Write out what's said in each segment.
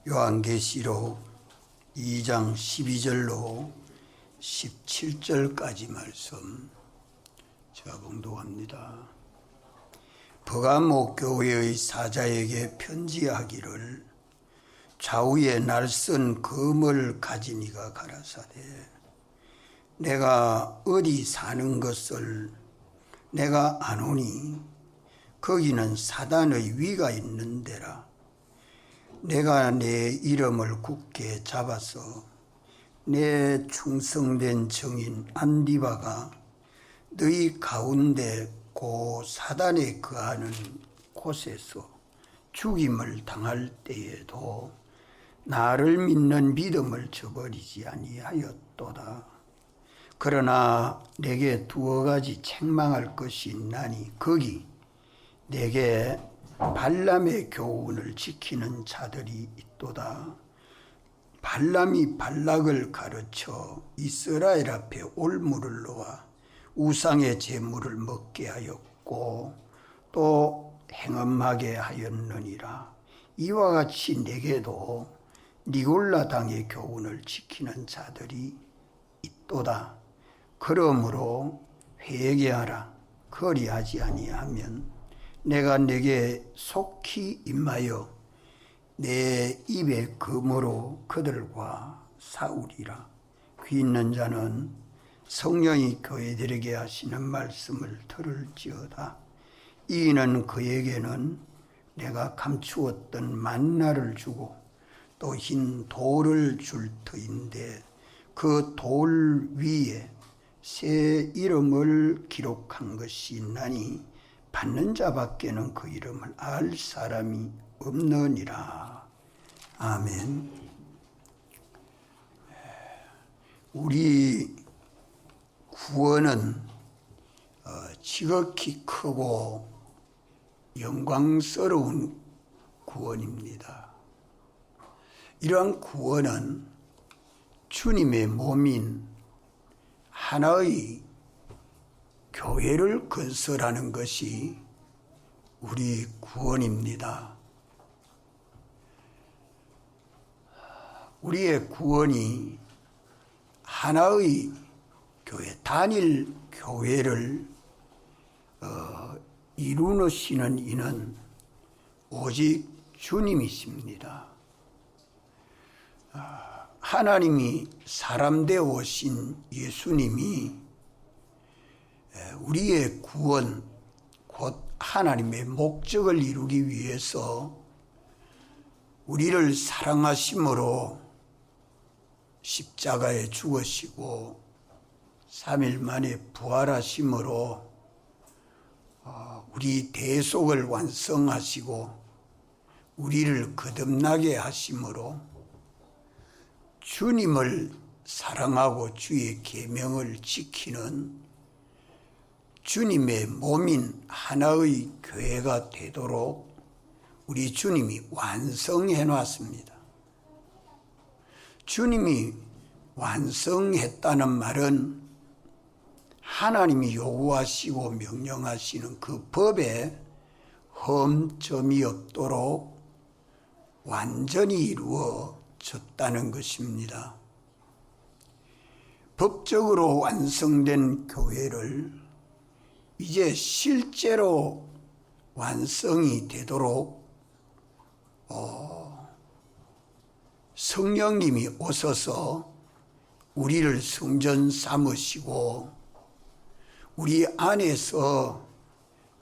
요한계시록 2장 12절로 17절까지 말씀 제가 봉독합니다. 버가모 교회의 사자에게 편지하기를 좌우에 날선 검을 가진 이가 가라사대 내가 어디 사는 것을 내가 아노니 거기는 사단의 위가 있는 데라. 내가 내 이름을 굳게 잡아서 내 충성된 증인 안디바가 너희 가운데 고 사단에 거하는 곳에서 죽임을 당할 때에도 나를 믿는 믿음을 저버리지 아니하였도다. 그러나 내게 두어 가지 책망할 것이 있나니 거기 내게 발람의 교훈을 지키는 자들이 있도다. 발람이 발락을 가르쳐 이스라엘 앞에 올무를 놓아 우상의 제물을 먹게 하였고 또 행음하게 하였느니라. 이와 같이 내게도 니골라 당의 교훈을 지키는 자들이 있도다. 그러므로 회개하라. 그리하지 아니하면 내가 내게 속히 임하여 내 입의 검으로 그들과 싸우리라. 귀 있는 자는 성령이 교회들에게 하시는 말씀을 들을지어다. 이는 그에게는 내가 감추었던 만나를 주고 또 흰 돌을 줄 터인데 그 돌 위에 새 이름을 기록한 것이 있나니 받는 자밖에는 그 이름을 알 사람이 없느니라. 아멘. 우리 구원은 지극히 크고 영광스러운 구원입니다. 이러한 구원은 주님의 몸인 하나의 교회를 건설하는 것이 우리 구원입니다. 우리의 구원이 하나의 교회, 단일 교회를 이루시는 이는 오직 주님이십니다. 하나님이 사람 되어 오신 예수님이 우리의 구원, 곧 하나님의 목적을 이루기 위해서 우리를 사랑하심으로 십자가에 죽으시고 3일 만에 부활하심으로 우리 대속을 완성하시고 우리를 거듭나게 하심으로 주님을 사랑하고 주의 계명을 지키는 주님의 몸인 하나의 교회가 되도록 우리 주님이 완성해 놨습니다. 주님이 완성했다는 말은 하나님이 요구하시고 명령하시는 그 법에 흠점이 없도록 완전히 이루어졌다는 것입니다. 법적으로 완성된 교회를 이제 실제로 완성이 되도록 성령님이 오셔서 우리를 성전 삼으시고 우리 안에서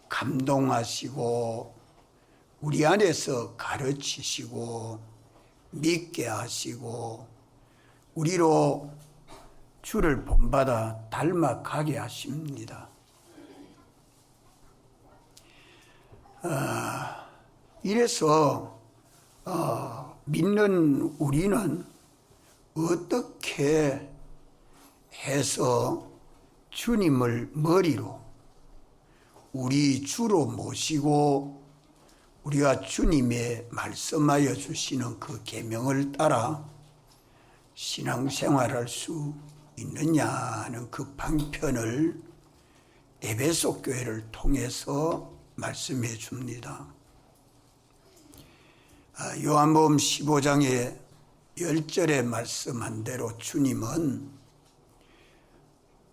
감동하시고 우리 안에서 가르치시고 믿게 하시고 우리로 주를 본받아 닮아가게 하십니다. 이래서 믿는 우리는 어떻게 해서 주님을 머리로 우리 주로 모시고 우리가 주님의 말씀하여 주시는 그 계명을 따라 신앙생활할 수 있느냐는 그 방편을 에베소 교회를 통해서 말씀해 줍니다. 요한복음 15장의 10절에 말씀한 대로 주님은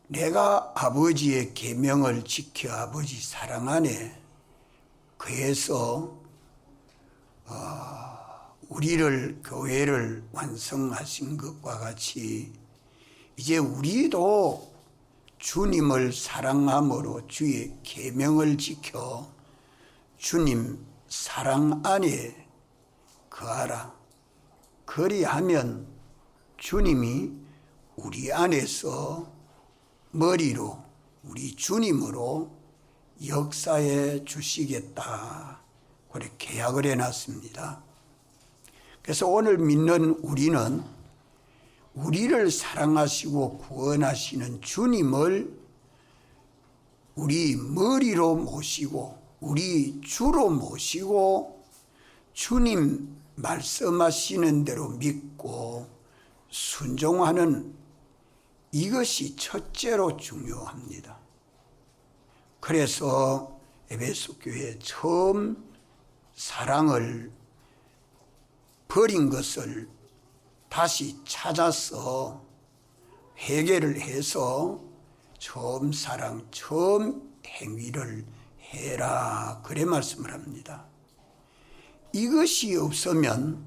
내가 아버지의 계명을 지켜 아버지 사랑 안에 그에서 우리를 교회를 완성하신 것과 같이 이제 우리도 주님을 사랑함으로 주의 계명을 지켜 주님 사랑 안에 거하라. 그리하면 주님이 우리 안에서 머리로 우리 주님으로 역사해 주시겠다. 그렇게 계약을 해놨습니다. 그래서 오늘 믿는 우리는 우리를 사랑하시고 구원하시는 주님을 우리 머리로 모시고 우리 주로 모시고 주님 말씀하시는 대로 믿고 순종하는 이것이 첫째로 중요합니다. 그래서 에베소 교회 처음 사랑을 버린 것을 다시 찾아서 회개를 해서 처음 사랑, 처음 행위를 해라. 그래 말씀을 합니다. 이것이 없으면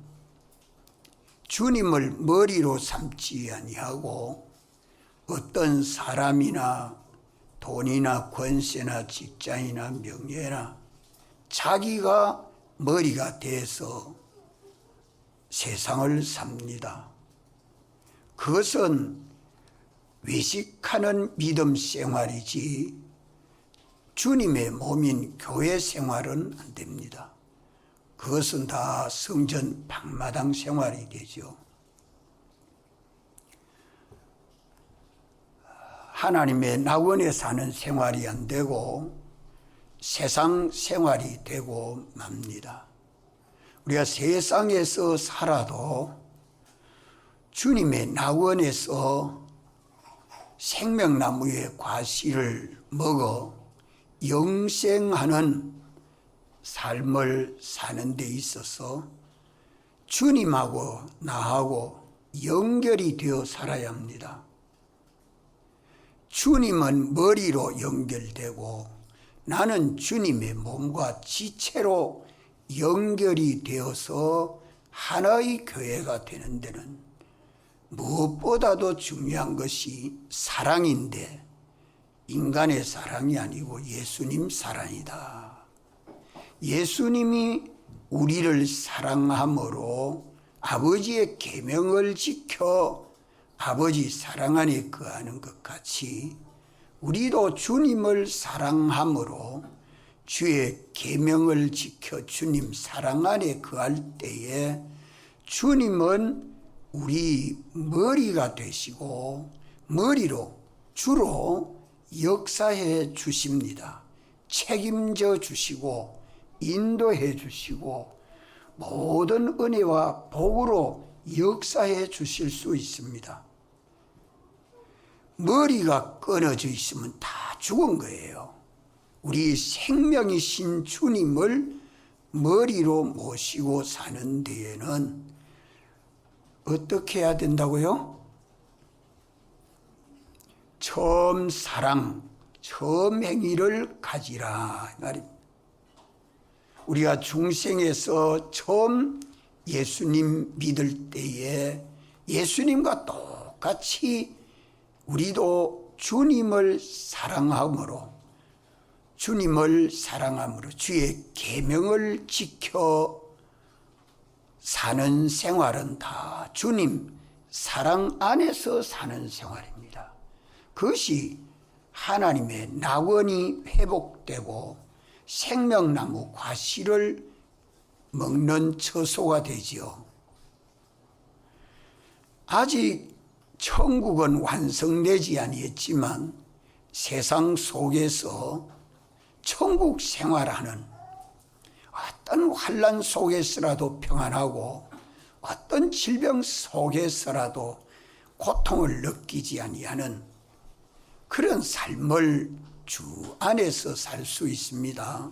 주님을 머리로 삼지 아니하고 어떤 사람이나 돈이나 권세나 직장이나 명예나 자기가 머리가 돼서 세상을 삽니다. 그것은 외식하는 믿음 생활이지 주님의 몸인 교회 생활은 안 됩니다. 그것은 다 성전 방마당 생활이 되죠. 하나님의 낙원에 사는 생활이 안 되고 세상 생활이 되고 맙니다. 우리가 세상에서 살아도 주님의 낙원에서 생명나무의 과실을 먹어 영생하는 삶을 사는 데 있어서 주님하고 나하고 연결이 되어 살아야 합니다. 주님은 머리로 연결되고 나는 주님의 몸과 지체로 연결이 되어서 하나의 교회가 되는 데는 무엇보다도 중요한 것이 사랑인데 인간의 사랑이 아니고 예수님 사랑이다. 예수님이 우리를 사랑함으로 아버지의 계명을 지켜 아버지 사랑 안에 거하는 것 같이 우리도 주님을 사랑함으로 주의 계명을 지켜 주님 사랑 안에 거할 때에 주님은 우리 머리가 되시고 머리로 주로 역사해 주십니다. 책임져 주시고 인도해 주시고 모든 은혜와 복으로 역사해 주실 수 있습니다. 머리가 끊어져 있으면 다 죽은 거예요. 우리 생명이신 주님을 머리로 모시고 사는 데에는 어떻게 해야 된다고요? 처음 사랑, 처음 행위를 가지라 말입니다. 우리가 중생에서 처음 예수님 믿을 때에 예수님과 똑같이 우리도 주님을 사랑함으로 주의 계명을 지켜 사는 생활은 다 주님 사랑 안에서 사는 생활입니다. 그것이 하나님의 낙원이 회복되고 생명나무 과실을 먹는 처소가 되지요. 아직 천국은 완성되지 아니했지만 세상 속에서 천국 생활하는 어떤 환난 속에서라도 평안하고 어떤 질병 속에서라도 고통을 느끼지 아니하는 그런 삶을 주 안에서 살 수 있습니다.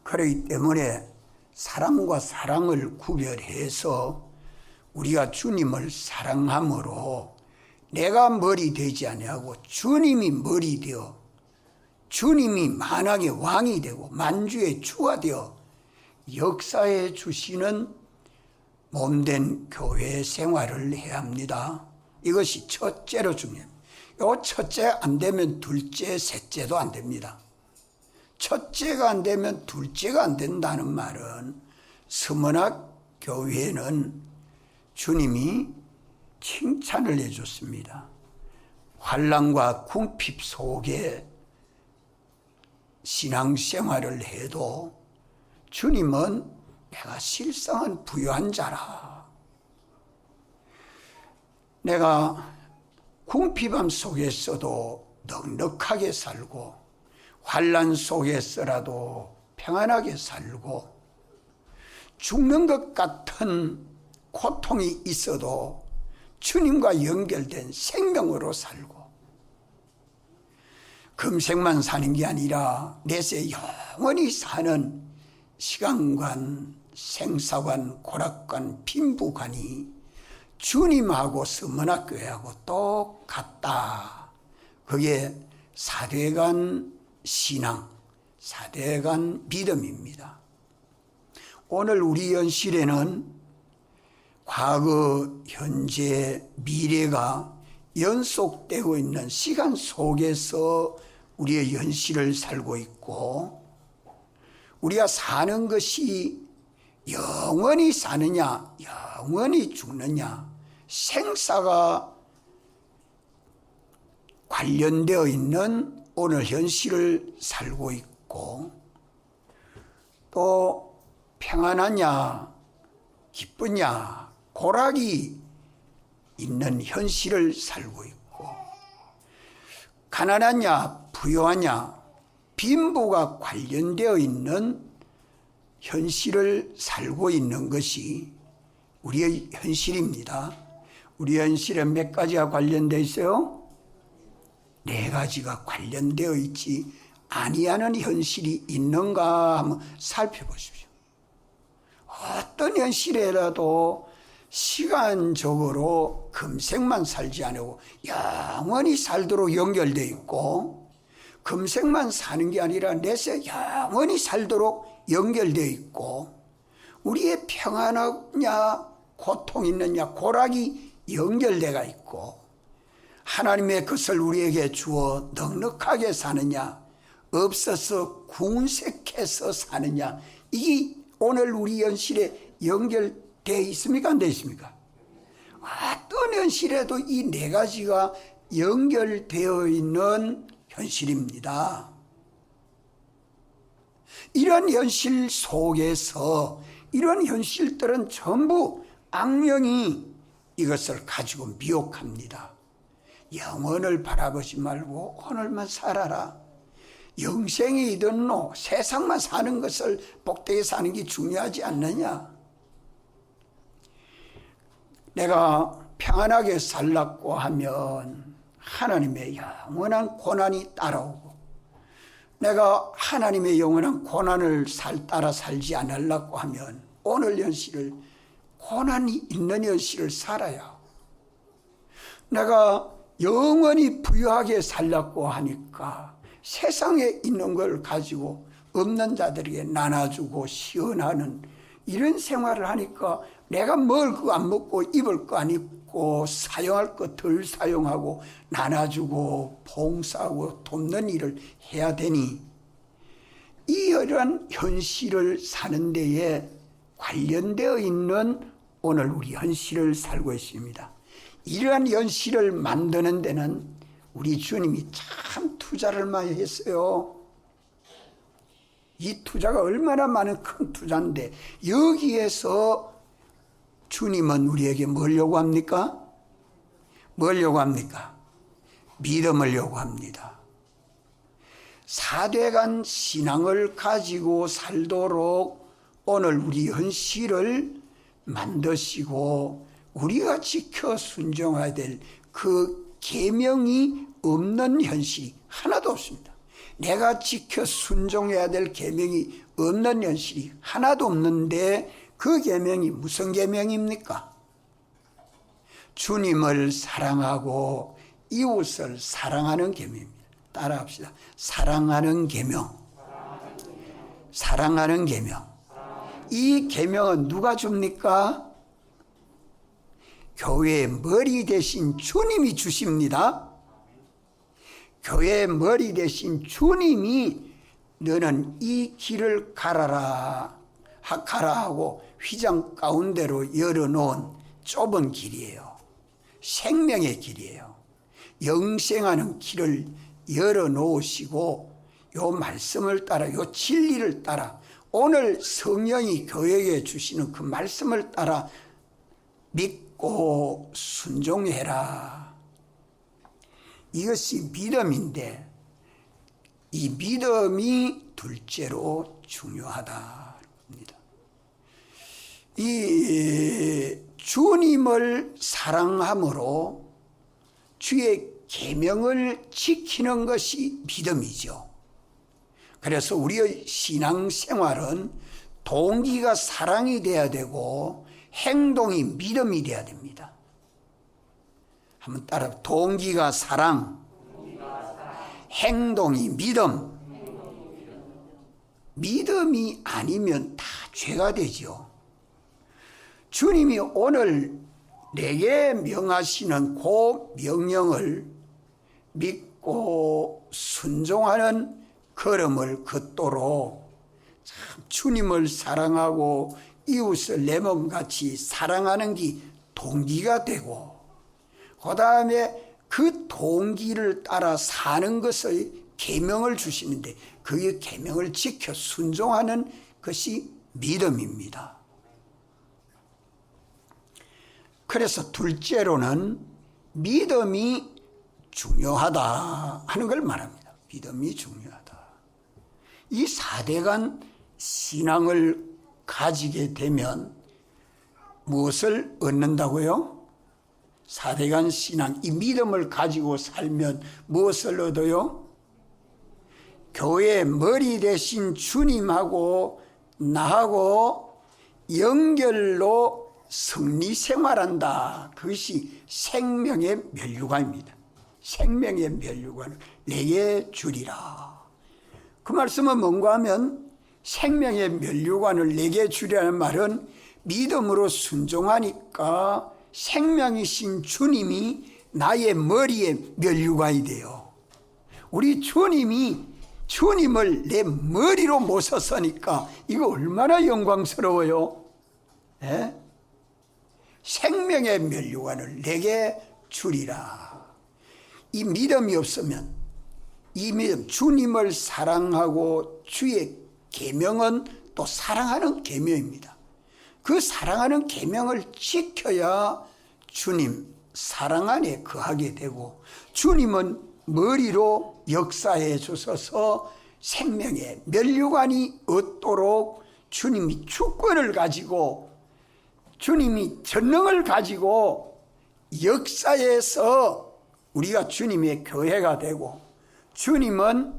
그렇기 때문에 사랑과 사랑을 구별해서 우리가 주님을 사랑함으로 내가 머리 되지 아니하고 주님이 머리 되어 주님이 만왕의 왕이 되고 만주의 주가 되어 역사해 주시는 몸된 교회 생활을 해야 합니다. 이것이 첫째로 중요합니다. 요 첫째 안 되면 둘째, 셋째도 안 됩니다. 첫째가 안 되면 둘째가 안 된다는 말은 서문학 교회는 주님이 칭찬을 해줬습니다. 환난과 궁핍 속에 신앙생활을 해도 주님은 내가 실상은 부유한 자라. 내가 궁핍함 속에서도 넉넉하게 살고 환난 속에서라도 평안하게 살고 죽는 것 같은 고통이 있어도 주님과 연결된 생명으로 살고 금생만 사는 게 아니라 내세 영원히 사는 시간관, 생사관, 고락관, 빈부관이 주님하고 서문학교회하고 똑같다. 그게 사대간 신앙, 사대간 믿음입니다. 오늘 우리 연실에는 과거, 현재, 미래가 연속되고 있는 시간 속에서 우리의 현실을 살고 있고 우리가 사는 것이 영원히 사느냐 영원히 죽느냐 생사가 관련되어 있는 오늘 현실을 살고 있고 또 평안하냐 기쁘냐 고락이 있는 현실을 살고 있고 가난하냐 부유하냐 빈부가 관련되어 있는 현실을 살고 있는 것이 우리의 현실입니다. 우리 현실에 몇 가지가 관련되어 있어요? 네 가지가 관련되어 있지 아니하는 현실이 있는가 한번 살펴보십시오. 어떤 현실에라도 시간적으로 금생만 살지 않고 영원히 살도록 연결되어 있고 금생만 사는 게 아니라 내세 영원히 살도록 연결되어 있고 우리의 평안하냐 고통 있느냐 고락이 연결되어 있고 하나님의 것을 우리에게 주어 넉넉하게 사느냐 없어서 궁색해서 사느냐 이게 오늘 우리 현실에 연결되어 있습니까? 안 되어 있습니까? 어떤 현실에도 이 네 가지가 연결되어 있는 현실입니다. 이런 현실 속에서 이런 현실들은 전부 악령이 이것을 가지고 미혹합니다. 영원을 바라보지 말고 오늘만 살아라. 영생이든 세상만 사는 것을 복되게 사는 게 중요하지 않느냐. 내가 평안하게 살라고 하면 하나님의 영원한 고난이 따라오고 내가 하나님의 영원한 고난을 따라 살지 않으려고 하면 오늘 현실을 고난이 있는 현실을 살아야 하고 내가 영원히 부유하게 살려고 하니까 세상에 있는 걸 가지고 없는 자들에게 나눠주고 시원하는 이런 생활을 하니까 내가 먹을 거 안 먹고 입을 거 안 입고 사용할 거 덜 사용하고 나눠주고 봉사하고 돕는 일을 해야 되니 이러한 현실을 사는 데에 관련되어 있는 오늘 우리 현실을 살고 있습니다. 이러한 현실을 만드는 데는 우리 주님이 참 투자를 많이 했어요. 이 투자가 얼마나 많은 큰 투자인데 여기에서 주님은 우리에게 뭘 요구합니까? 뭘 요구합니까? 믿음을 요구합니다. 사대간 신앙을 가지고 살도록 오늘 우리 현실을 만드시고 우리가 지켜 순종해야 될 그 계명이 없는 현실이 하나도 없습니다. 내가 지켜 순종해야 될 계명이 없는 현실이 하나도 없는데 그 계명이 무슨 계명입니까? 주님을 사랑하고 이웃을 사랑하는 계명입니다. 따라합시다. 사랑하는 계명. 사랑하는 계명. 이 계명은 누가 줍니까? 교회의 머리 대신 주님이 주십니다. 교회의 머리 대신 주님이 너는 이 길을 가라 하고 휘장 가운데로 열어놓은 좁은 길이에요. 생명의 길이에요. 영생하는 길을 열어놓으시고 요 말씀을 따라, 요 진리를 따라, 오늘 성령이 교회에 주시는 그 말씀을 따라 믿고 순종해라. 이것이 믿음인데 이 믿음이 둘째로 중요하다. 이 주님을 사랑함으로 주의 계명을 지키는 것이 믿음이죠. 그래서 우리의 신앙생활은 동기가 사랑이 돼야 되고 행동이 믿음이 돼야 됩니다. 한번 따라, 동기가 사랑, 행동이 믿음. 믿음이 아니면 다 죄가 되죠. 주님이 오늘 내게 명하시는 그 명령을 믿고 순종하는 걸음을 걷도록 참 주님을 사랑하고 이웃을 내 몸같이 사랑하는 게 동기가 되고, 그 다음에 그 동기를 따라 사는 것의 계명을 주시는데 그 계명을 지켜 순종하는 것이 믿음입니다. 그래서 둘째로는 믿음이 중요하다 하는 걸 말합니다. 믿음이 중요하다. 이 4대간 신앙을 가지게 되면 무엇을 얻는다고요? 4대간 신앙, 이 믿음을 가지고 살면 무엇을 얻어요? 교회의 머리 대신 주님하고 나하고 연결로 승리 생활한다. 그것이 생명의 면류관입니다. 생명의 면류관을 내게 주리라. 그 말씀은 뭔가 하면 생명의 면류관을 내게 주리라는 말은 믿음으로 순종하니까 생명이신 주님이 나의 머리에 면류관이 돼요. 우리 주님을 내 머리로 모셨으니까 이거 얼마나 영광스러워요. 예? 생명의 면류관을 내게 주리라. 이 믿음이 없으면, 이 믿음, 주님을 사랑하고 주의 계명은 또 사랑하는 계명입니다. 그 사랑하는 계명을 지켜야 주님 사랑 안에 거하게 되고, 주님은 머리로 역사해 주셔서 생명의 면류관이 얻도록 주님이 주권을 가지고, 주님이 전능을 가지고 역사에서 우리가 주님의 교회가 되고, 주님은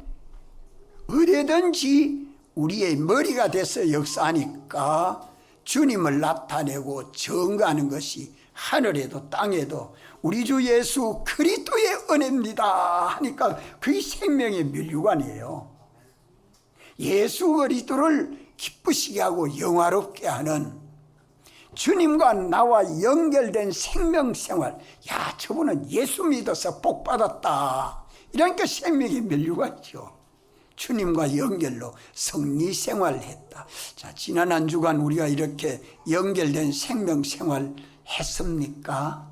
어디든지 우리의 머리가 돼서 역사하니까 주님을 나타내고 증거하는 것이 하늘에도 땅에도 우리 주 예수 그리스도의 은혜입니다 하니까 그게 생명의 면류관이에요. 예수 그리스도를 기쁘시게 하고 영화롭게 하는, 주님과 나와 연결된 생명생활. 야, 저분은 예수 믿어서 복 받았다. 이러니까 생명의 면류관이죠. 주님과 연결로 승리생활을 했다. 자, 지난 한 주간 우리가 이렇게 연결된 생명생활 했습니까?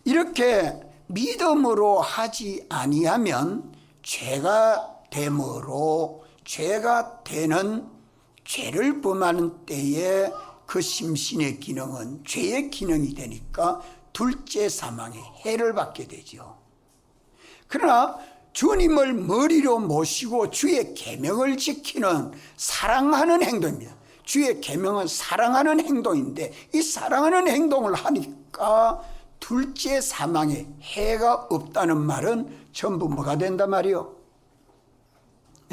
이렇게 믿음으로 하지 아니하면 죄가 되므로, 죄가 되는 죄를 범하는 때에 그 심신의 기능은 죄의 기능이 되니까 둘째 사망의 해를 받게 되죠. 그러나 주님을 머리로 모시고 주의 계명을 지키는 사랑하는 행동입니다. 주의 계명은 사랑하는 행동인데 이 사랑하는 행동을 하니까 둘째 사망에 해가 없다는 말은 전부 뭐가 된단 말이요?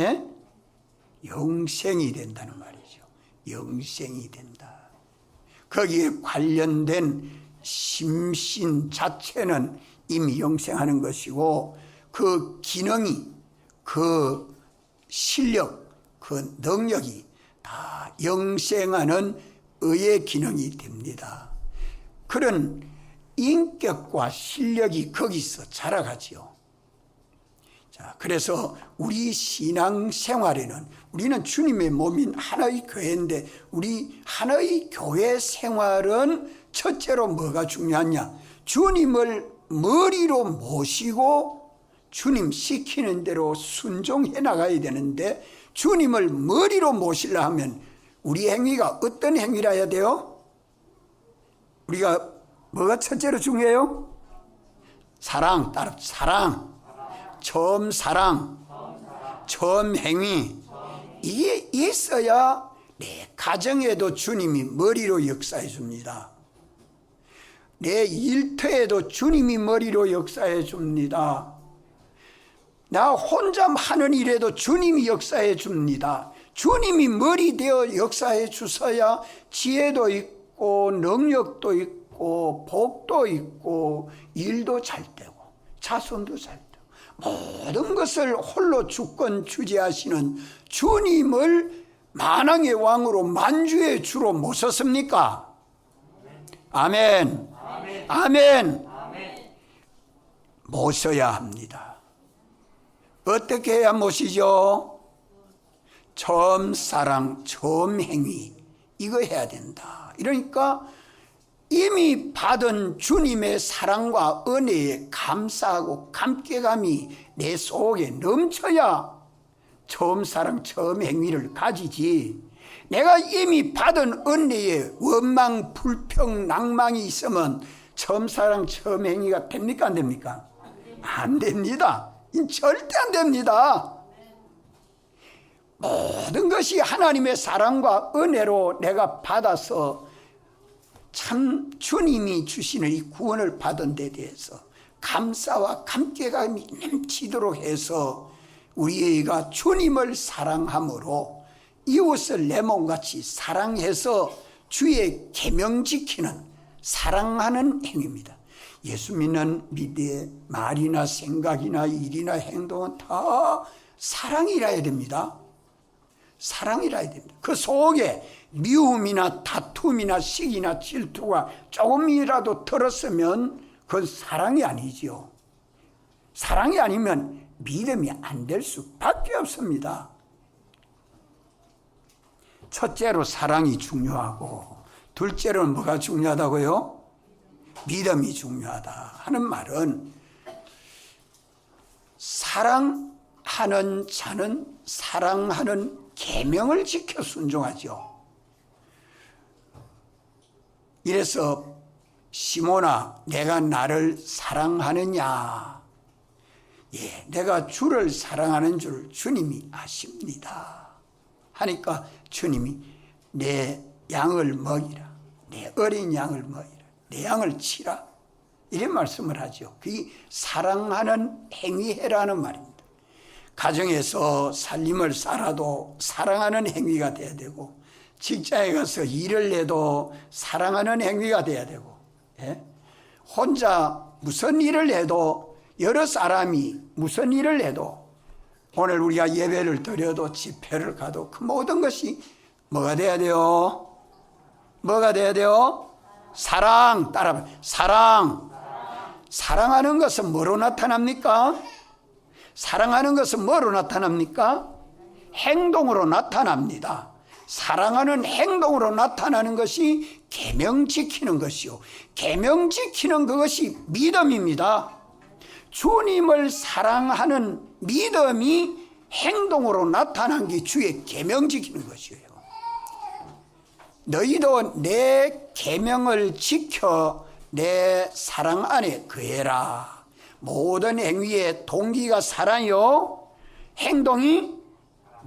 예? 영생이 된다는 말이죠. 영생이 된다. 거기에 관련된 심신 자체는 이미 영생하는 것이고, 그 기능이, 그 실력, 그 능력이 다 영생하는 의의 기능이 됩니다. 그런 인격과 실력이 거기서 자라가지요. 자, 그래서 우리 신앙생활에는, 우리는 주님의 몸인 하나의 교회인데, 우리 하나의 교회 생활은 첫째로 뭐가 중요하냐? 주님을 머리로 모시고 주님 시키는 대로 순종해 나가야 되는데, 주님을 머리로 모시려 하면 우리 행위가 어떤 행위라 해야 돼요? 우리가 뭐가 첫째로 중요해요? 사랑, 따라 사랑, 처음 사랑, 처음 행위, 이게 있어야 내 가정에도 주님이 머리로 역사해 줍니다. 내 일터에도 주님이 머리로 역사해 줍니다. 나 혼자 하는 일에도 주님이 역사해 줍니다. 주님이 머리 되어 역사해 주셔야 지혜도 있고 능력도 있고 복도 있고 일도 잘 되고 자손도 잘 되고, 모든 것을 홀로 주권 주재하시는 주님을 만왕의 왕으로 만주의 주로 모셨습니까? 아멘. 아멘. 모셔야 합니다. 어떻게 해야 모시죠? 처음 사랑, 처음 행위, 이거 해야 된다. 이러니까 이미 받은 주님의 사랑과 은혜에 감사하고 감개감이 내 속에 넘쳐야 처음 사랑, 처음 행위를 가지지. 내가 이미 받은 은혜에 원망, 불평, 낭망이 있으면 처음 사랑, 처음 행위가 됩니까? 안 됩니까? 안 됩니다. 절대 안 됩니다. 모든 것이 하나님의 사랑과 은혜로 내가 받아서 참 주님이 주시는 이 구원을 받은 데 대해서 감사와 감개감이 넘치도록 해서 우리가 주님을 사랑함으로 이웃을 내 몸같이 사랑해서 주의 계명 지키는, 사랑하는 행위입니다. 예수 믿는 믿음의 말이나 생각이나 일이나 행동은 다 사랑이라야 됩니다. 사랑이라야 됩니다. 그 속에 미움이나 다툼이나 시기나 질투가 조금이라도 들었으면 그건 사랑이 아니지요. 사랑이 아니면 믿음이 안 될 수밖에 없습니다. 첫째로 사랑이 중요하고, 둘째로는 뭐가 중요하다고요? 믿음이 중요하다 하는 말은, 사랑하는 자는 사랑하는 계명을 지켜 순종하죠. 이래서 시몬아, 내가 나를 사랑하느냐? 예, 내가 주를 사랑하는 줄 주님이 아십니다 하니까 주님이 내 양을 먹이라, 내 어린 양을 먹이라, 내 양을 치라, 이런 말씀을 하죠. 그게 사랑하는 행위해라는 말입니다. 가정에서 살림을 살아도 사랑하는 행위가 돼야 되고, 직장에 가서 일을 해도 사랑하는 행위가 돼야 되고, 예? 혼자 무슨 일을 해도, 여러 사람이 무슨 일을 해도, 오늘 우리가 예배를 드려도 집회를 가도 그 모든 것이 뭐가 돼야 돼요? 뭐가 돼야 돼요? 사랑. 따라봐. 사랑. 사랑하는 것은 뭐로 나타납니까? 사랑하는 것은 뭐로 나타납니까? 행동으로 나타납니다. 사랑하는 행동으로 나타나는 것이 계명 지키는 것이요, 계명 지키는 그것이 믿음입니다. 주님을 사랑하는 믿음이 행동으로 나타난 게 주의 계명 지키는 것이에요. 너희도 내 계명을 지켜 내 사랑 안에 거해라. 모든 행위의 동기가 사랑이요, 행동이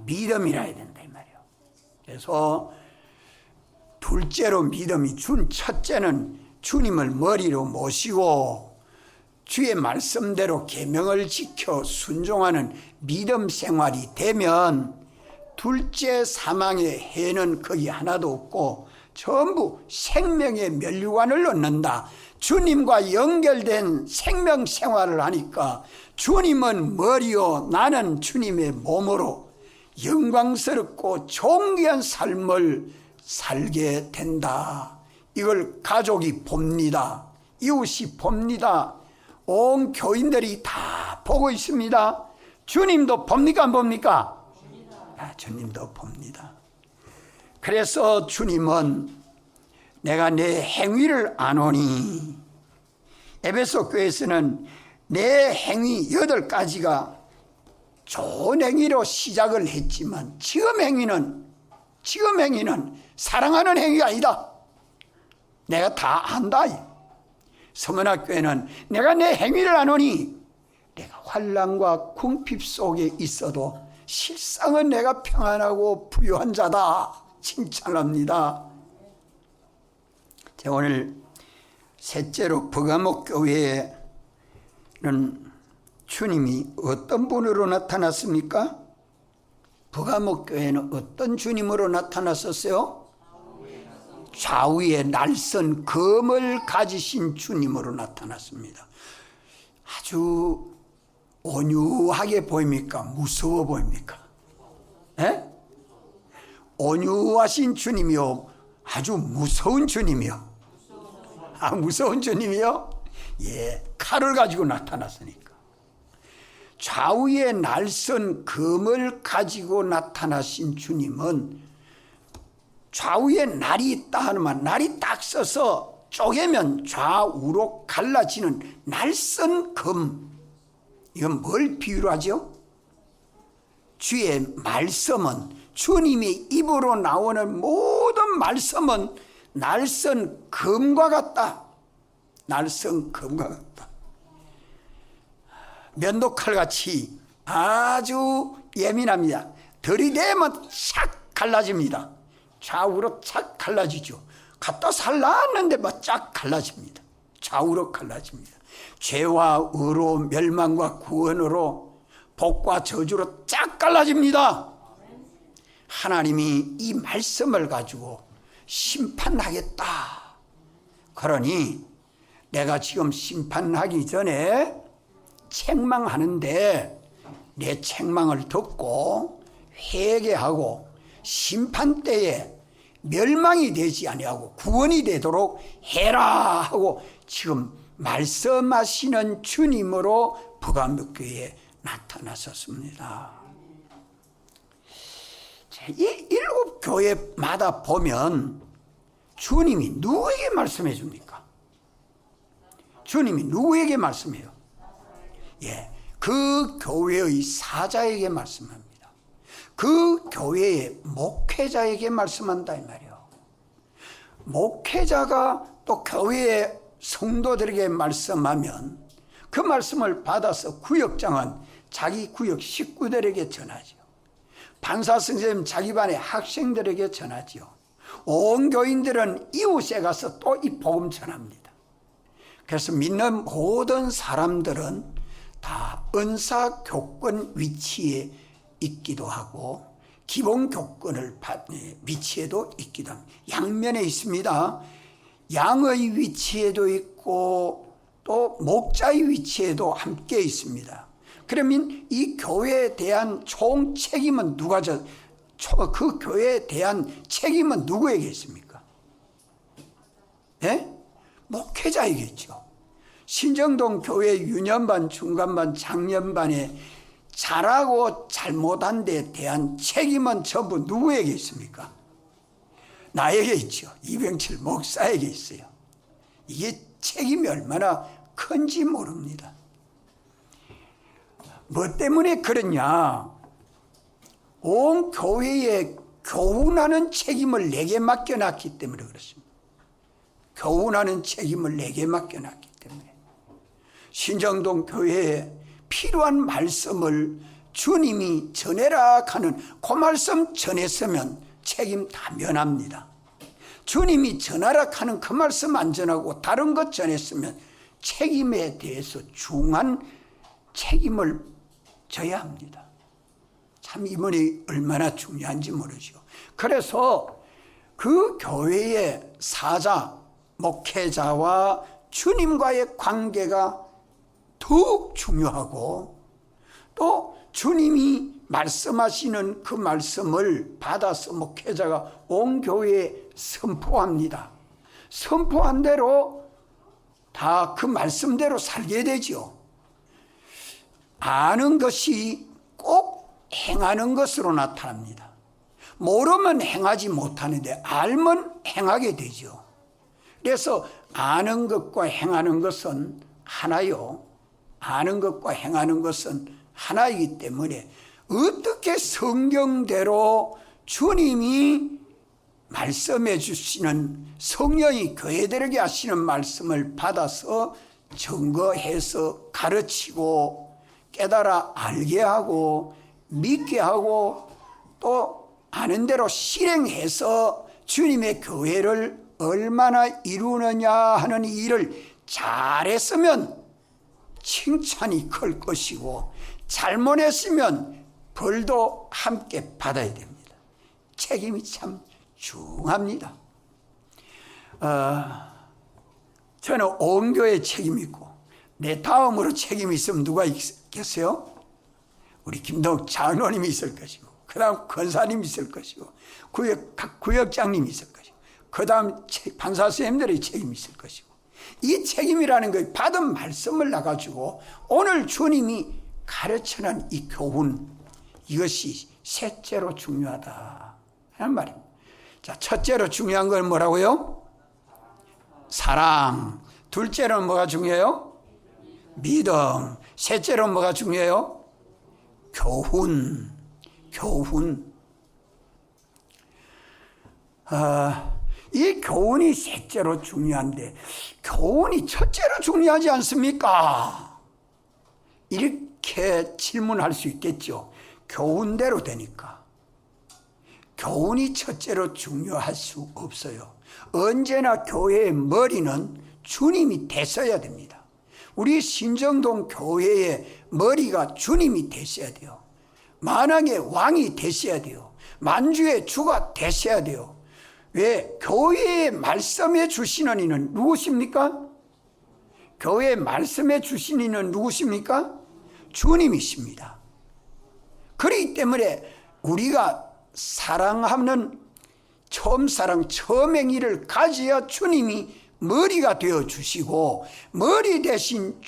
믿음이라 해야 된다 이 말이에요. 그래서 둘째로 믿음이 준 첫째는 주님을 머리로 모시고 주의 말씀대로 계명을 지켜 순종하는 믿음 생활이 되면 둘째 사망의 해는 거기 하나도 없고 전부 생명의 면류관을 얻는다. 주님과 연결된 생명 생활을 하니까 주님은 머리요 나는 주님의 몸으로 영광스럽고 존귀한 삶을 살게 된다. 이걸 가족이 봅니다. 이웃이 봅니다. 온 교인들이 다 보고 있습니다. 주님도 봅니까 안 봅니까? 주님도 봅니다. 그래서 주님은 내가 내 행위를 아노니, 에베소 교회에서는 내 행위 8가지가 좋은 행위로 시작을 했지만 지금 행위는 사랑하는 행위가 아니다. 내가 다 안다. 서문학교회는 내가 내 행위를 아노니 내가 환난과 궁핍 속에 있어도 실상은 내가 평안하고 부유한 자다 칭찬합니다. 제가 오늘 셋째로 버가목 교회에는 주님이 어떤 분으로 나타났습니까? 버가목 교회는 어떤 주님으로 나타났었어요? 좌우에 날선 검을 가지신 주님으로 나타났습니다. 아주 온유하게 보입니까? 무서워 보입니까? 에? 온유하신 주님이요? 아주 무서운 주님이요? 무서운 주님이요? 예, 칼을 가지고 나타났으니까. 좌우에 날선 검을 가지고 나타나신 주님은 좌우에 날이 있다 하면 날이 딱 서서 쪼개면 좌우로 갈라지는 날선 검. 이건 뭘 비유로 하죠? 주의 말씀은, 주님의 입으로 나오는 모든 말씀은 날선 검과 같다. 날선 검과 같다. 면도칼같이 아주 예민합니다. 들이대면 착 갈라집니다. 좌우로 착 갈라지죠. 갖다 살랐는데 막 쫙 갈라집니다. 좌우로 갈라집니다. 죄와 의로 멸망과 구원으로 복과 저주로 쫙 갈라집니다. 하나님이 이 말씀을 가지고 심판하겠다. 그러니 내가 지금 심판하기 전에 책망하는데 내 책망을 듣고 회개하고 심판 때에 멸망이 되지 아니하고 구원이 되도록 해라 하고 지금 말씀하시는 주님으로 버가목교회에 나타나셨습니다. 이 7교회마다 보면 주님이 누구에게 말씀해 줍니까? 주님이 누구에게 말씀해요? 예, 그 교회의 사자에게 말씀합니다. 그 교회의 목회자에게 말씀한다 이 말이에요. 목회자가 또 교회의 성도들에게 말씀하면 그 말씀을 받아서 구역장은 자기 구역 식구들에게 전하죠. 판사 선생님 자기 반의 학생들에게 전하죠. 온 교인들은 이웃에 가서 또 이 복음 전합니다. 그래서 믿는 모든 사람들은 다 은사 교권 위치에 있기도 하고 기본 교권을 받는 위치에도 있기도 합니다. 양면에 있습니다. 양의 위치에도 있고 또 목자의 위치에도 함께 있습니다. 그러면 이 교회에 대한 총 책임은 그 교회에 대한 책임은 누구에게 있습니까? 네? 목회자이겠죠. 신정동 교회 유년반, 중간반, 장년반에 잘하고 잘못한 데 대한 책임은 전부 누구에게 있습니까? 나에게 있죠. 이병철 목사에게 있어요. 이게 책임이 얼마나 큰지 모릅니다. 뭐 때문에 그러냐? 온 교회에 교훈하는 책임을 내게 맡겨놨기 때문에 그렇습니다. 교훈하는 책임을 내게 맡겨놨기 때문에 신정동 교회에 필요한 말씀을 주님이 전해라 하는 그 말씀 전했으면 책임 다 면합니다. 주님이 전하라 하는 그 말씀 안 전하고 다른 것 전했으면 책임에 대해서 중한 책임을 져야 합니다. 참 이번이 얼마나 중요한지 모르죠. 그래서 그 교회의 사자, 목회자와 주님과의 관계가 더욱 중요하고, 또 주님이 말씀하시는 그 말씀을 받아서 목회자가 온 교회에 선포합니다. 선포한 대로 다 그 말씀대로 살게 되죠. 아는 것이 꼭 행하는 것으로 나타납니다. 모르면 행하지 못하는데 알면 행하게 되죠. 그래서 아는 것과 행하는 것은 하나요. 아는 것과 행하는 것은 하나이기 때문에 어떻게 성경대로 주님이 말씀해 주시는, 성령이 교회들에게 하시는 말씀을 받아서 증거해서 가르치고 깨달아 알게 하고 믿게 하고 또 아는 대로 실행해서 주님의 교회를 얼마나 이루느냐 하는 일을 잘했으면 칭찬이 클 것이고, 잘못했으면 벌도 함께 받아야 됩니다. 책임이 참 중합니다. 저는 온 교회 책임이 있고, 내 다음으로 책임이 있으면 누가 있겠어요? 우리 김동욱 장로님이 있을 것이고, 그 다음 권사님이 있을 것이고, 각 구역장님이 있을 것이고, 그 다음 판사 선생님들의 책임이 있을 것이고, 이 책임이라는 걸 받은 말씀을 나가지고 오늘 주님이 가르치는 이 교훈, 이것이 셋째로 중요하다 하는 말입니다. 자, 첫째로 중요한 건 뭐라고요? 사랑. 둘째로는 뭐가 중요해요? 믿음. 셋째로는 뭐가 중요해요? 교훈. 이 교훈이 셋째로 중요한데 교훈이 첫째로 중요하지 않습니까? 이렇게 질문할 수 있겠죠. 교훈대로 되니까. 교훈이 첫째로 중요할 수 없어요. 언제나 교회의 머리는 주님이 되셔야 됩니다. 우리 신정동 교회의 머리가 주님이 되셔야 돼요. 만왕의 왕이 되셔야 돼요. 만주의 주가 되셔야 돼요. 왜? 교회에 말씀해 주시는 이는 누구십니까? 교회에 말씀해 주시는 이는 누구십니까? 주님이십니다. 그렇기 때문에 우리가 사랑하는 처음 사랑, 처음 행위를 가져야 주님이 머리가 되어 주시고, 머리 대신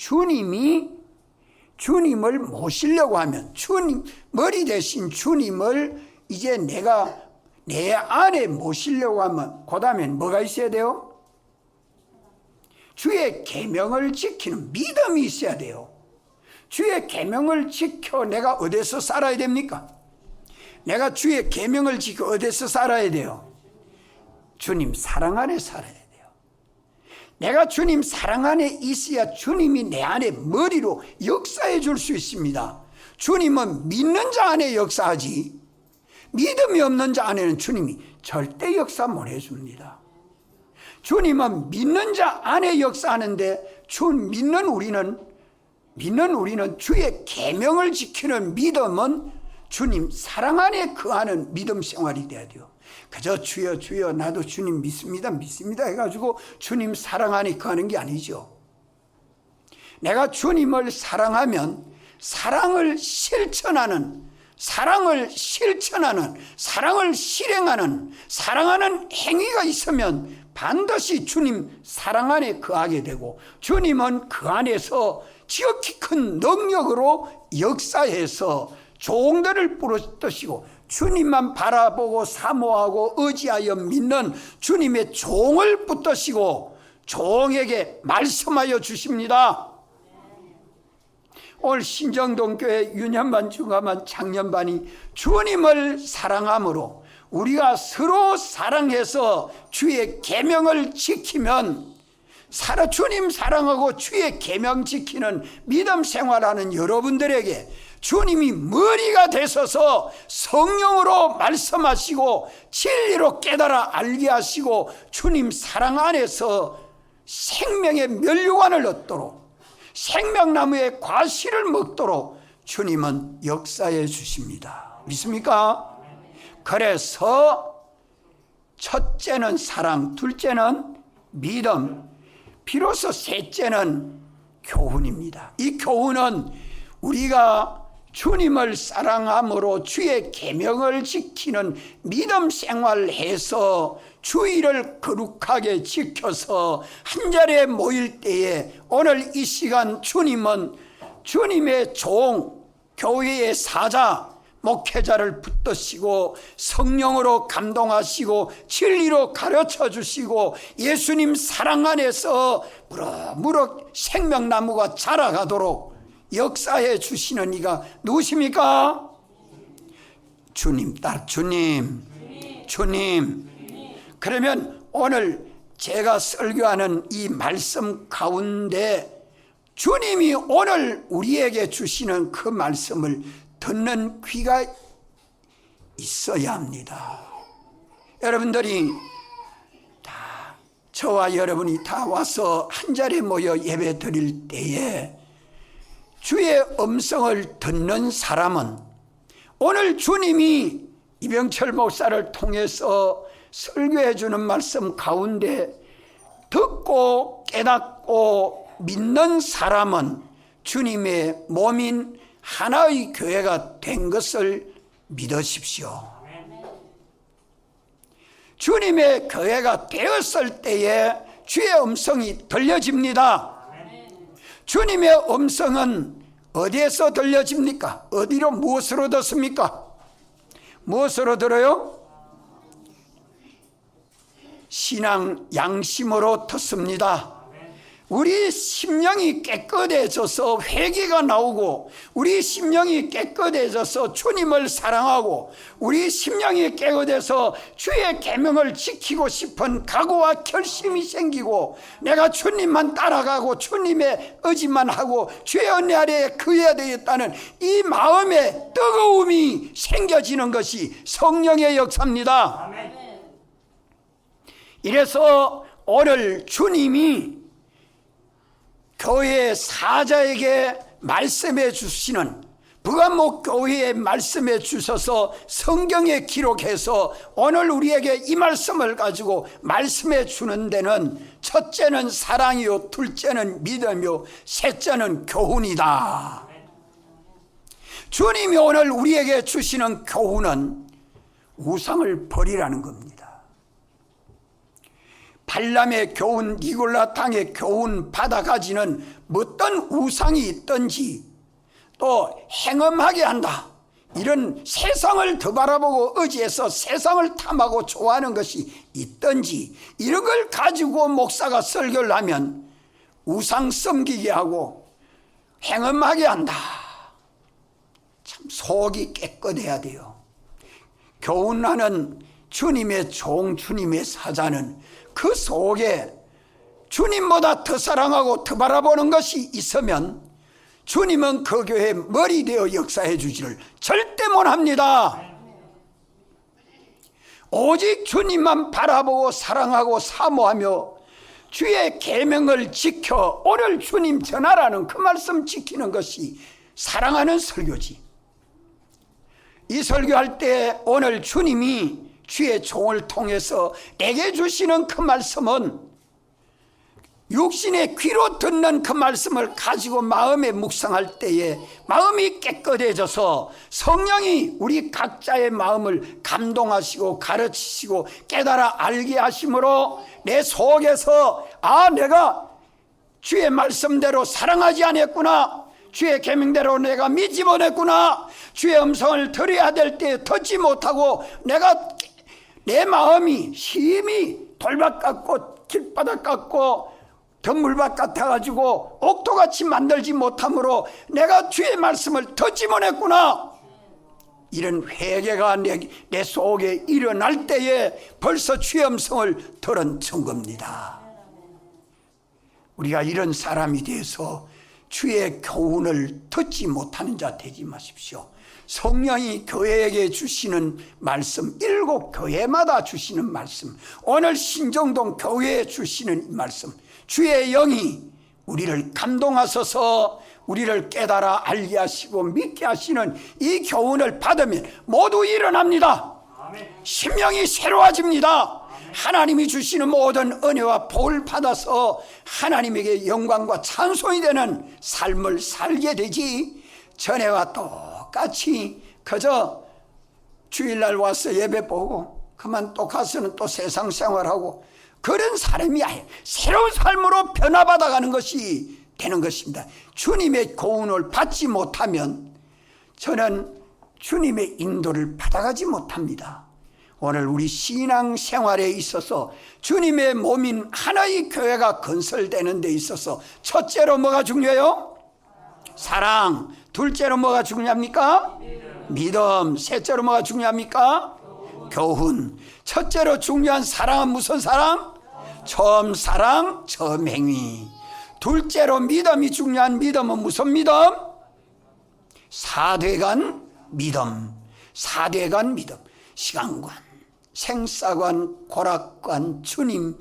주님을 모시려고 하면, 머리 대신 주님을 이제 내가 내 안에 모시려고 하면 그 다음엔 뭐가 있어야 돼요? 주의 계명을 지키는 믿음이 있어야 돼요. 주의 계명을 지켜 내가 어디서 살아야 됩니까? 내가 주의 계명을 지켜 어디서 살아야 돼요? 주님 사랑 안에 살아야 돼요. 내가 주님 사랑 안에 있어야 주님이 내 안에 머리로 역사해 줄 수 있습니다. 주님은 믿는 자 안에 역사하지, 믿음이 없는 자 안에는 주님이 절대 역사 못 해줍니다. 주님은 믿는 자 안에 역사하는데 믿는 우리는 주의 계명을 지키는 믿음은 주님 사랑 안에 거하는 믿음 생활이 돼야 돼요. 그저 주여 주여 나도 주님 믿습니다 해가지고 주님 사랑 안에 거하는 게 아니죠. 내가 주님을 사랑하면 사랑을 실천하는, 사랑을 실행하는, 사랑하는 행위가 있으면 반드시 주님 사랑 안에 거하게 되고, 주님은 그 안에서 지극히 큰 능력으로 역사해서 종들을 부르시고, 주님만 바라보고 사모하고 의지하여 믿는 주님의 종을 붙드시고 종에게 말씀하여 주십니다. 오늘 신정동교회 유년반, 중간반, 창년반이 주님을 사랑함으로 우리가 서로 사랑해서 주의 계명을 지키면, 주님 사랑하고 주의 계명 지키는 믿음 생활하는 여러분들에게 주님이 머리가 되셔서 성령으로 말씀하시고 진리로 깨달아 알게 하시고 주님 사랑 안에서 생명의 면류관을 얻도록 생명나무의 과실을 먹도록 주님은 역사해 주십니다. 믿습니까? 그래서 첫째는 사랑, 둘째는 믿음, 비로소 셋째는 교훈입니다. 이 교훈은 우리가 주님을 사랑함으로 주의 계명을 지키는 믿음 생활해서 주의를 거룩하게 지켜서 한자리에 모일 때에 오늘 이 시간 주님은 주님의 종, 교회의 사자, 목회자를 붙드시고 성령으로 감동하시고 진리로 가르쳐 주시고 예수님 사랑 안에서 무럭무럭 생명나무가 자라가도록 역사해 주시는 이가 누구십니까? 주님, 주님. 그러면 오늘 제가 설교하는 이 말씀 가운데 주님이 오늘 우리에게 주시는 그 말씀을 듣는 귀가 있어야 합니다. 여러분들이 다, 저와 여러분이 다 와서 한자리에 모여 예배 드릴 때에 주의 음성을 듣는 사람은 오늘 주님이 이병철 목사를 통해서 설교해 주는 말씀 가운데 듣고 깨닫고 믿는 사람은 주님의 몸인 하나의 교회가 된 것을 믿으십시오. 주님의 교회가 되었을 때에 주의 음성이 들려집니다. 주님의 음성은 어디에서 들려집니까? 어디로, 무엇으로 듣습니까? 무엇으로 들어요? 신앙 양심으로 듣습니다. 우리 심령이 깨끗해져서 회개가 나오고 우리 심령이 깨끗해져서 주님을 사랑하고 우리 심령이 깨끗해서 주의 계명을 지키고 싶은 각오와 결심이 생기고 내가 주님만 따라가고 주님의 의지만 하고 주의 은혜 아래에 거해야 되겠다는 이 마음의 뜨거움이 생겨지는 것이 성령의 역사입니다. 이래서 오늘 주님이 교회 사자에게 말씀해 주시는 부관목 교회에 말씀해 주셔서 성경에 기록해서 오늘 우리에게 이 말씀을 가지고 말씀해 주는 데는 첫째는 사랑이요, 둘째는 믿음이요, 셋째는 교훈이다. 주님이 오늘 우리에게 주시는 교훈은 우상을 버리라는 겁니다. 발람의 교훈, 니골라 당의 교훈 받아가지는 어떤 우상이 있든지 또 행음하게 한다, 이런 세상을 더 바라보고 의지해서 세상을 탐하고 좋아하는 것이 있든지 이런 걸 가지고 목사가 설교를 하면 우상 섬기게 하고 행음하게 한다. 참 속이 깨끗해야 돼요. 교훈하는 주님의 종, 주님의 사자는 그 속에 주님보다 더 사랑하고 더 바라보는 것이 있으면 주님은 그 교회의 머리 되어 역사해 주지를 절대 못합니다. 오직 주님만 바라보고 사랑하고 사모하며 주의 계명을 지켜 오늘 주님 전하라는 그 말씀 지키는 것이 사랑하는 설교지. 이 설교할 때 오늘 주님이 주의 종을 통해서 내게 주시는 그 말씀은 육신의 귀로 듣는 그 말씀을 가지고 마음에 묵상할 때에 마음이 깨끗해져서 성령이 우리 각자의 마음을 감동하시고 가르치시고 깨달아 알게 하심으로 내 속에서 내가 주의 말씀대로 사랑하지 않았구나, 주의 계명대로 내가 믿지 못했구나, 주의 음성을 들어야 될 때 듣지 못하고 내가 내 마음이 심히 돌밭 같고 길바닥 같고 덤물밭 같아가지고 옥토같이 만들지 못함으로 내가 주의 말씀을 듣지 못했구나, 이런 회개가 내 속에 일어날 때에 벌써 주의 음성을 들은 증거입니다. 우리가 이런 사람이 돼서 주의 교훈을 듣지 못하는 자 되지 마십시오. 성령이 교회에게 주시는 말씀, 7교회마다 주시는 말씀, 오늘 신정동 교회에 주시는 말씀, 주의 영이 우리를 감동하셔서 우리를 깨달아 알게 하시고 믿게 하시는 이 교훈을 받으면 모두 일어납니다. 심령이 새로워집니다. 하나님이 주시는 모든 은혜와 복을 받아서 하나님에게 영광과 찬송이 되는 삶을 살게 되지, 전에와 똑같이 그저 주일날 와서 예배 보고 그만 또 가서는 또 세상 생활하고 그런 사람이 아니에요. 새로운 삶으로 변화받아가는 것이 되는 것입니다. 주님의 교훈을 받지 못하면 저는 주님의 인도를 받아가지 못합니다. 오늘 우리 신앙 생활에 있어서 주님의 몸인 하나의 교회가 건설되는 데 있어서 첫째로 뭐가 중요해요? 사랑. 둘째로 뭐가 중요합니까? 믿음. 셋째로 뭐가 중요합니까? 교훈. 첫째로 중요한 사랑은 무슨 사랑? 처음 사랑, 처음 행위. 둘째로 믿음이 중요한 믿음은 무슨 믿음? 사대간 믿음. 사대간 믿음. 시간관, 생사관, 고락관, 주님,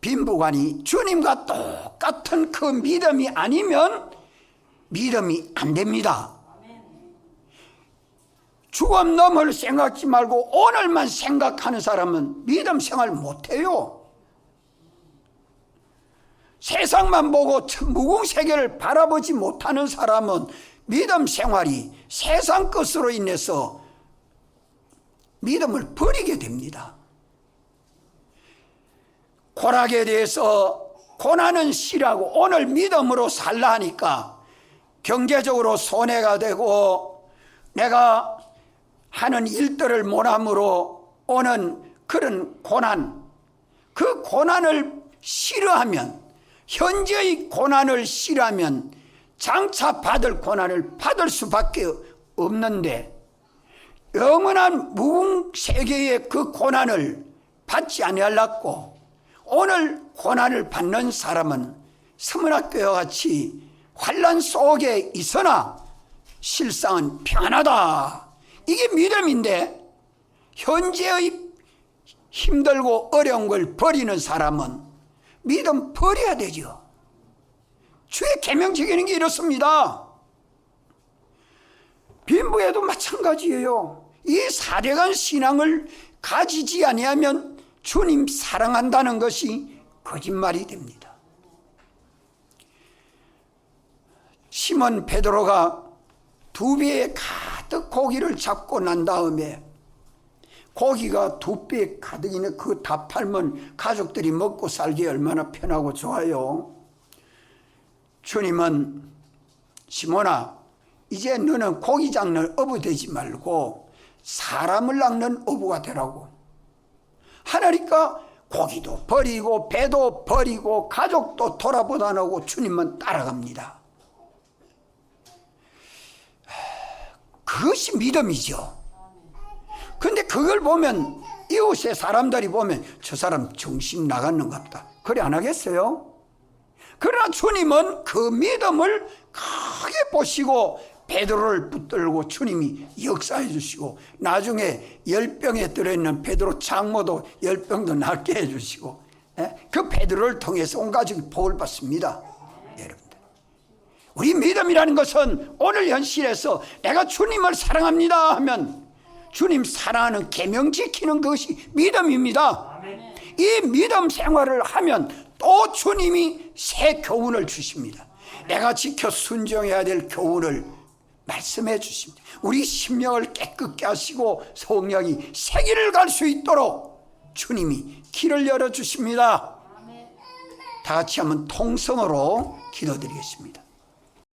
빈부관이 주님과 똑같은 그 믿음이 아니면 믿음이 안 됩니다. 죽음 넘을 생각지 말고 오늘만 생각하는 사람은 믿음 생활 못해요. 세상만 보고 무궁세계를 바라보지 못하는 사람은 믿음 생활이 세상 것으로 인해서 믿음을 버리게 됩니다. 고락에 대해서 고난은 싫어하고 오늘 믿음으로 살라 하니까 경제적으로 손해가 되고 내가 하는 일들을 못함으로 오는 그런 고난, 그 고난을 싫어하면, 현재의 고난을 싫어하면 장차 받을 고난을 받을 수밖에 없는데, 영원한 무궁세계의 그 고난을 받지 아니하려고 오늘 고난을 받는 사람은 서문학교와 같이 환난 속에 있으나 실상은 평안하다. 이게 믿음인데, 현재의 힘들고 어려운 걸 버리는 사람은 믿음 버려야 되죠. 주의 계명 지키는 게 이렇습니다. 빈부에도 마찬가지예요. 이 사대간 신앙을 가지지 아니하면 주님 사랑한다는 것이 거짓말이 됩니다. 시몬 베드로가 2배에 가득 고기를 잡고 난 다음에 고기가 2배에 가득 있는 그 다 팔면 가족들이 먹고 살기 얼마나 편하고 좋아요. 주님은 시몬아, 이제 너는 고기 잡는 어부 되지 말고 사람을 낚는 어부가 되라고 하나니까 고기도 버리고 배도 버리고 가족도 돌아보다 나고 주님만 따라갑니다. 그것이 믿음이죠. 근데 그걸 보면 이웃의 사람들이 보면 저 사람 정신 나갔는 것 같다. 그래 안 하겠어요? 그러나 주님은 그 믿음을 크게 보시고 베드로를 붙들고 주님이 역사해 주시고 나중에 10병에 들어있는 베드로 장모도 10병도 낫게 해 주시고 그 베드로를 통해서 온 가족이 복을 받습니다. 여러분들, 우리 믿음이라는 것은 오늘 현실에서 내가 주님을 사랑합니다 하면 주님 사랑하는 계명 지키는 것이 믿음입니다. 이 믿음 생활을 하면 또 주님이 새 교훈을 주십니다. 내가 지켜 순종해야 될 교훈을 말씀해 주십니다. 우리 심령을 깨끗게 하시고 성령이 새 길을 갈 수 있도록 주님이 길을 열어주십니다. 다 같이 한번 통성으로 기도드리겠습니다.